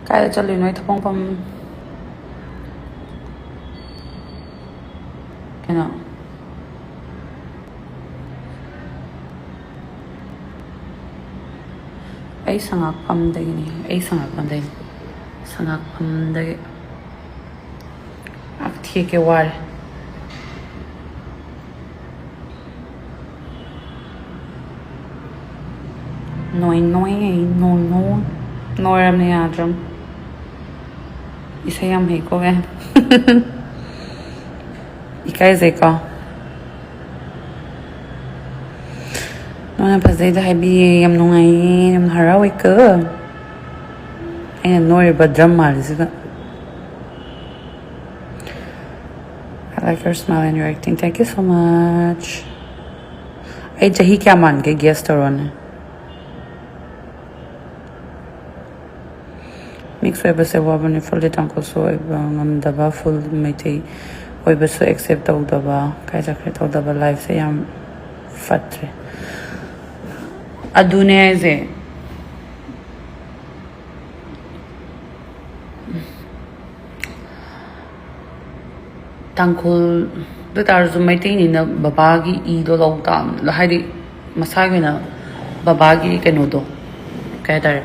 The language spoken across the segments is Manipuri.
Kaya chali noi thapong pam kena ai sangak pam dagi ni ai sangak pam dagi ak thie ke war noi ram ne yadram isayam he ko ge ikai zeka nona phazai da habi yam nungai yam harawi ka aina nori badram mal zika I like your smile and your acting. Thank you so much. Ai jahi kya man ke guest aron mix web se wabani fully tanko so ngam daba full meti oi beso accept au daba kai jakhre tau daba life se yam fatre adune ze tangkol do tar zu meti ni na baba gi I do lo tam la haidi masage na baba gi keno do kai tar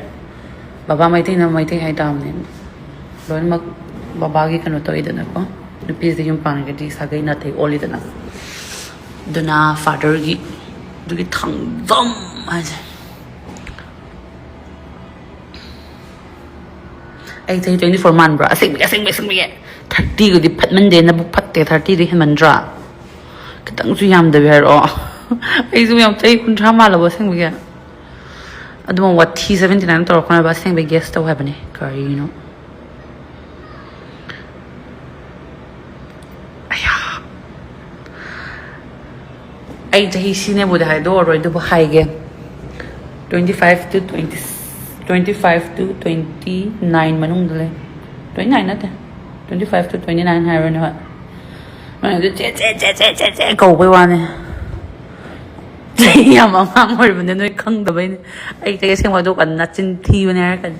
baba maitai na maitai hai tam ne loin mak baba gi kano to idana ko nupi se yum pan ga di sagai na thai oli dana duna father gi du gi thangjam ai ai thai 24 man bra asing 30 go di phatman de na bu phatte 30 di man dra kitang su yam de ber o ai su yam thai kun tha ma la bo sing bi aduma what he 79 tor kona ba sing be guest to have ni kari you know aya ai jahi sine bu dai do roi do hai ge 25 to 29 manung dole 29 na te 25 to 29 hai ron ha mana de che ko bai wa ne ya mama ngor bende noi khang da bai ai te sing wa do kan na chin thi ne kan